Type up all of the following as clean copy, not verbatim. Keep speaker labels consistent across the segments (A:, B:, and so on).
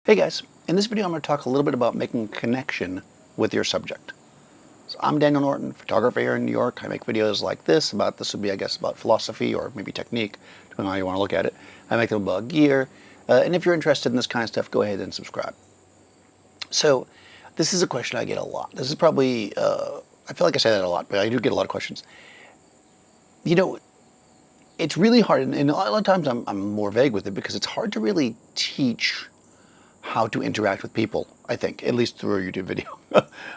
A: Hey guys, in this video I'm going to talk a little bit about making a connection with your subject. So I'm Daniel Norton, photographer here in New York. I make videos like this would be I guess about philosophy or maybe technique, depending on how you want to look at it. I make them about gear, and if you're interested in this kind of stuff, go ahead and subscribe. So this is a question I get a lot. This is probably, I feel like I say that a lot, but I do get a lot of questions. You know, it's really hard, and a lot of times I'm more vague with it because it's hard to really teach how to interact with people, I think, at least through a YouTube video.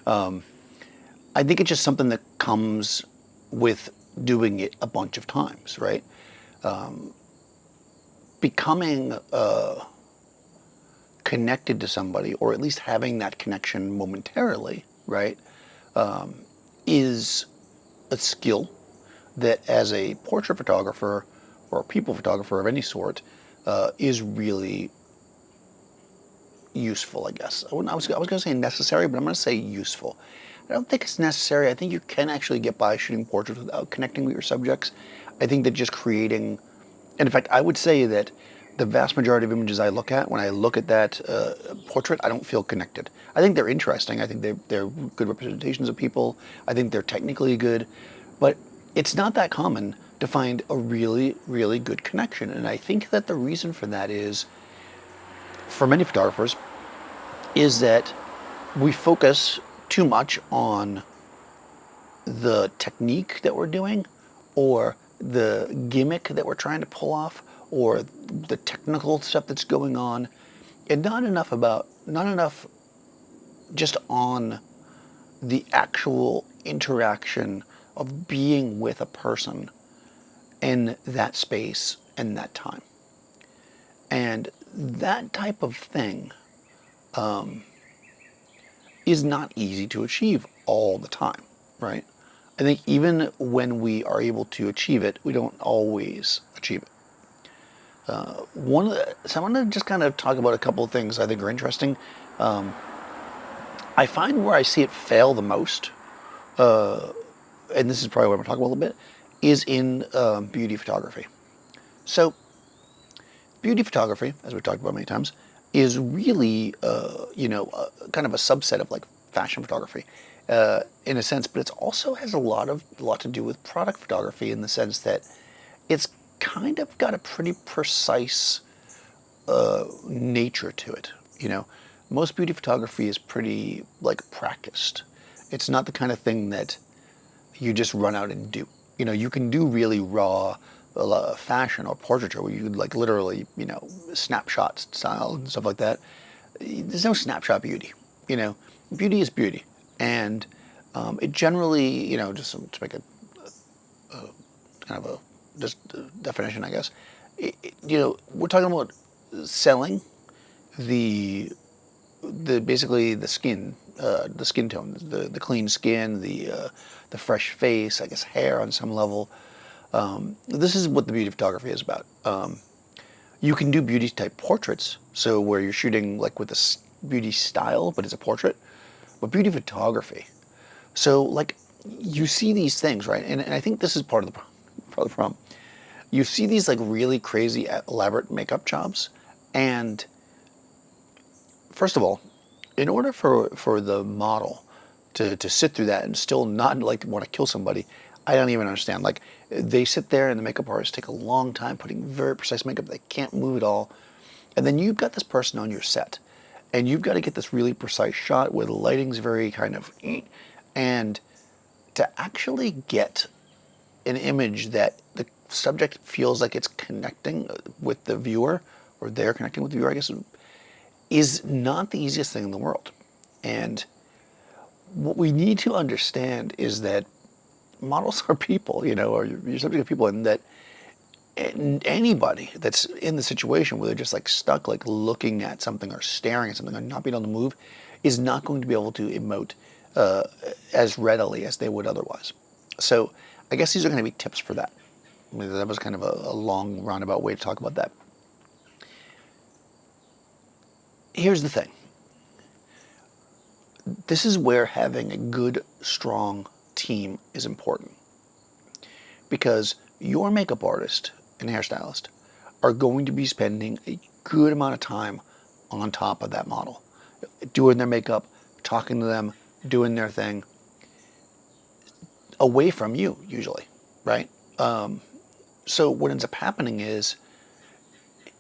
A: I think it's just something that comes with doing it a bunch of times, right? Becoming connected to somebody, or at least having that connection momentarily, right, is a skill that as a portrait photographer or a people photographer of any sort is really useful, I guess. I was going to say necessary, but I'm going to say useful. I don't think it's necessary. I think you can actually get by shooting portraits without connecting with your subjects. I think that just creating, and in fact, I would say that the vast majority of images I look at, when I look at that portrait, I don't feel connected. I think they're interesting. I think they're good representations of people. I think they're technically good, but it's not that common to find a really, really good connection. And I think that the reason for that is, for many photographers, is that we focus too much on the technique that we're doing, or the gimmick that we're trying to pull off, or the technical stuff that's going on, and not enough just on the actual interaction of being with a person in that space and that time. And that type of thing is not easy to achieve all the time, right? I think even when we are able to achieve it, we don't always achieve it. So I want to just kind of talk about a couple of things I think are interesting. I find where I see it fail the most, and this is probably what I'm going to talk about a little bit, is in beauty photography. So beauty photography, as we've talked about many times, is really, kind of a subset of like fashion photography, in a sense. But it also has a lot to do with product photography in the sense that it's kind of got a pretty precise nature to it. Most beauty photography is pretty like practiced. It's not the kind of thing that you just run out and do. You can do really raw fashion or portraiture where you could like literally, snapshot style and stuff like that. There's no snapshot beauty. Beauty is beauty, and it generally, just to make a kind of a just definition, I guess. We're talking about selling the basically the skin tone, the clean skin, the fresh face, I guess hair on some level. This is what the beauty photography is about. You can do beauty type portraits, so where you're shooting like with a beauty style, but it's a portrait. But beauty photography, so like you see these things, right? And I think this is part of the problem. You see these like really crazy elaborate makeup jobs, and first of all, in order for the model to sit through that and still not like want to kill somebody, I don't even understand. Like, they sit there and the makeup artists take a long time putting very precise makeup. They can't move at all. And then you've got this person on your set, and you've got to get this really precise shot where the lighting's very kind of, and to actually get an image that the subject feels like it's connecting with the viewer, or they're connecting with the viewer, I guess, is not the easiest thing in the world. And what we need to understand is that models are people, or your subject are people, and that anybody that's in the situation where they're just like stuck, like looking at something or staring at something and not being able to move, is not going to be able to emote as readily as they would otherwise. So I guess these are going to be tips for that. I mean, that was kind of a long roundabout way to talk about that. Here's the thing. This is where having a good, strong team is important, because your makeup artist and hairstylist are going to be spending a good amount of time on top of that model, doing their makeup, talking to them, doing their thing, away from you usually, right? So what ends up happening is,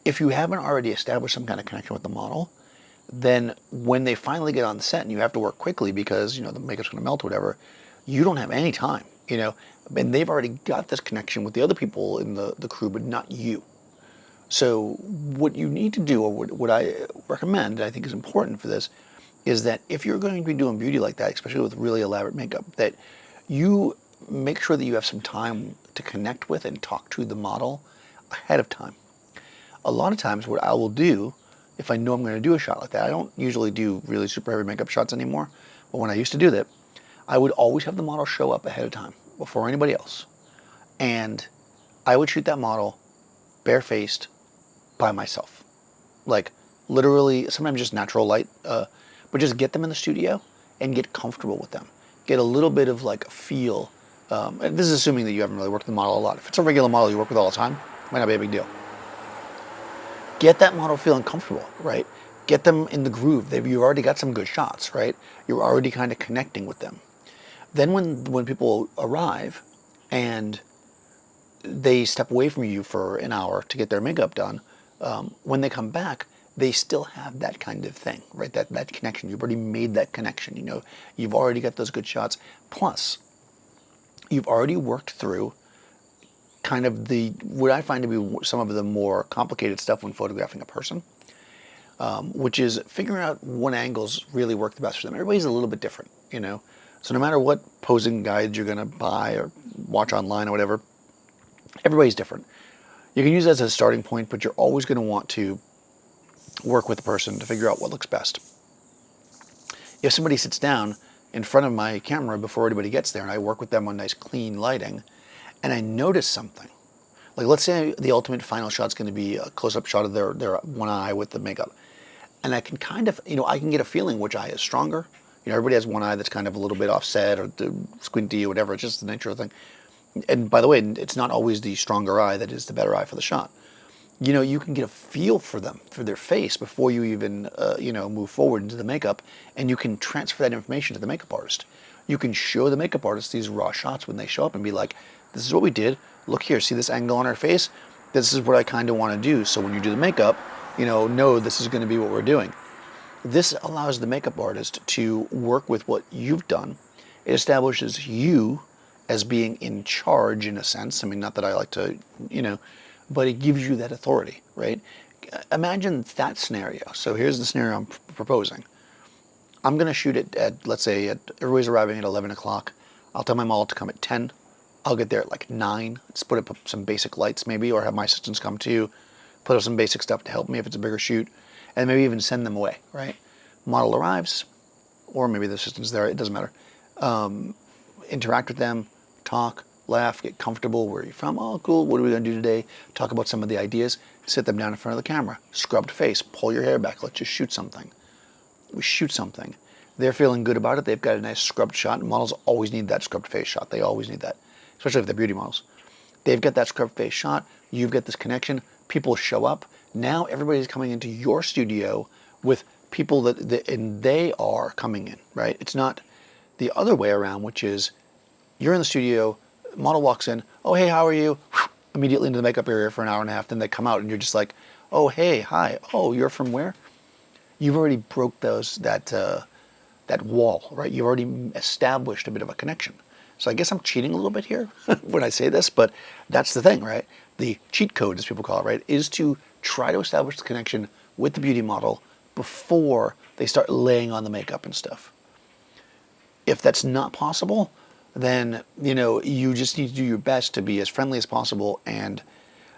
A: if you haven't already established some kind of connection with the model, then when they finally get on set and you have to work quickly because the makeup's going to melt or whatever, you don't have any time, and they've already got this connection with the other people in the crew, but not you. So what you need to do, or what I recommend, I think is important for this, is that if you're going to be doing beauty like that, especially with really elaborate makeup, that you make sure that you have some time to connect with and talk to the model ahead of time. A lot of times what I will do, if I know I'm going to do a shot like that, I don't usually do really super heavy makeup shots anymore, but when I used to do that, I would always have the model show up ahead of time, before anybody else. And I would shoot that model barefaced by myself. Like, literally, sometimes just natural light, but just get them in the studio and get comfortable with them. Get a little bit of like a feel. And this is assuming that you haven't really worked with the model a lot. If it's a regular model you work with all the time, it might not be a big deal. Get that model feeling comfortable, right? Get them in the groove. You've already got some good shots, right? You're already kind of connecting with them. Then when people arrive and they step away from you for an hour to get their makeup done, when they come back, they still have that kind of thing, right? That connection. You've already made that connection. You've already got those good shots. Plus, you've already worked through kind of what I find to be some of the more complicated stuff when photographing a person, which is figuring out what angles really work the best for them. Everybody's a little bit different, So no matter what posing guides you're going to buy or watch online or whatever, everybody's different. You can use that as a starting point, but you're always going to want to work with the person to figure out what looks best. If somebody sits down in front of my camera before anybody gets there and I work with them on nice clean lighting and I notice something, like let's say the ultimate final shot's going to be a close-up shot of their one eye with the makeup, and I can kind of, I can get a feeling which eye is stronger. Everybody has one eye that's kind of a little bit offset or squinty or whatever. It's just the nature of the thing. And by the way, it's not always the stronger eye that is the better eye for the shot. You can get a feel for them, for their face, before you even, move forward into the makeup, and you can transfer that information to the makeup artist. You can show the makeup artist these raw shots when they show up and be like, this is what we did. Look here, see this angle on our face? This is what I kind of want to do. So when you do the makeup, know this is going to be what we're doing. This allows the makeup artist to work with what you've done. It establishes you as being in charge in a sense. I mean, not that I like to, but it gives you that authority, right? Imagine that scenario. So here's the scenario I'm proposing. I'm going to shoot it at, let's say, everybody's arriving at 11 o'clock. I'll tell my model to come at 10. I'll get there at like 9. Let's put up some basic lights maybe, or have my assistants come too. Put up some basic stuff to help me if it's a bigger shoot. And maybe even send them away, right? Model arrives, or maybe the assistant's there, it doesn't matter. Interact with them, talk, laugh, get comfortable. Where are you from? Oh, cool. What are we going to do today? Talk about some of the ideas. Sit them down in front of the camera. Scrubbed face. Pull your hair back. Let's just shoot something. We shoot something. They're feeling good about it. They've got a nice scrubbed shot. Models always need that scrubbed face shot. They always need that, especially if they're beauty models. They've got that scrubbed face shot. You've got this connection. People show up. Now everybody's coming into your studio with people and they are coming in, right? It's not the other way around, which is you're in the studio, model walks in, oh, hey, how are you? Immediately into the makeup area for an hour and a half. Then they come out and you're just like, oh, hey, hi. Oh, you're from where? You've already broke that wall, right? You've already established a bit of a connection. So I guess I'm cheating a little bit here when I say this, but that's the thing, right? The cheat code, as people call it, right, is to try to establish the connection with the beauty model before they start laying on the makeup and stuff. If that's not possible, then you just need to do your best to be as friendly as possible and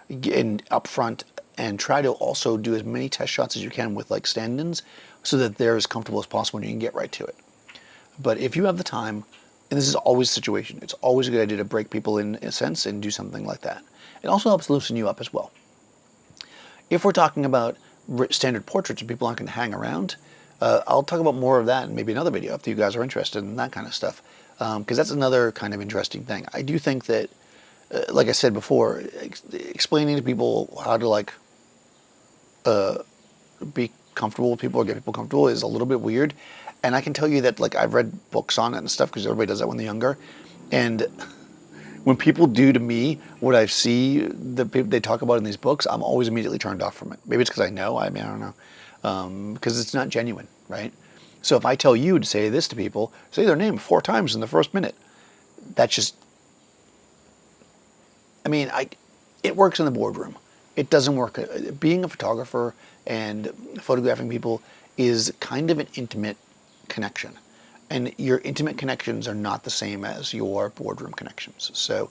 A: upfront, and try to also do as many test shots as you can with like stand-ins so that they're as comfortable as possible and you can get right to it. But if you have the time, and this is always a situation, it's always a good idea to break people in a sense and do something like that. It also helps loosen you up as well. If we're talking about standard portraits and people aren't going to hang around, I'll talk about more of that in maybe another video if you guys are interested in that kind of stuff, because that's another kind of interesting thing. I do think that, like I said before, explaining to people how to be comfortable with people or get people comfortable is a little bit weird. And I can tell you that, like, I've read books on it and stuff because everybody does that when they're younger. And when people do to me what I see they talk about in these books, I'm always immediately turned off from it. Maybe it's because I know. I mean, I don't know. Because it's not genuine, right? So if I tell you to say this to people, say their name 4 times in the first minute, that's just, I mean, it works in the boardroom. It doesn't work. Being a photographer and photographing people is kind of an intimate connection. And your intimate connections are not the same as your boardroom connections. So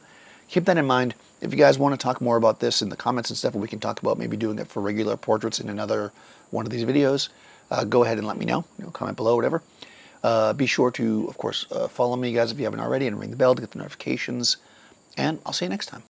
A: keep that in mind. If you guys want to talk more about this in the comments and stuff, or we can talk about maybe doing it for regular portraits in another one of these videos, go ahead and let me know. Comment below, whatever. Be sure to, of course, follow me, guys, if you haven't already, and ring the bell to get the notifications. And I'll see you next time.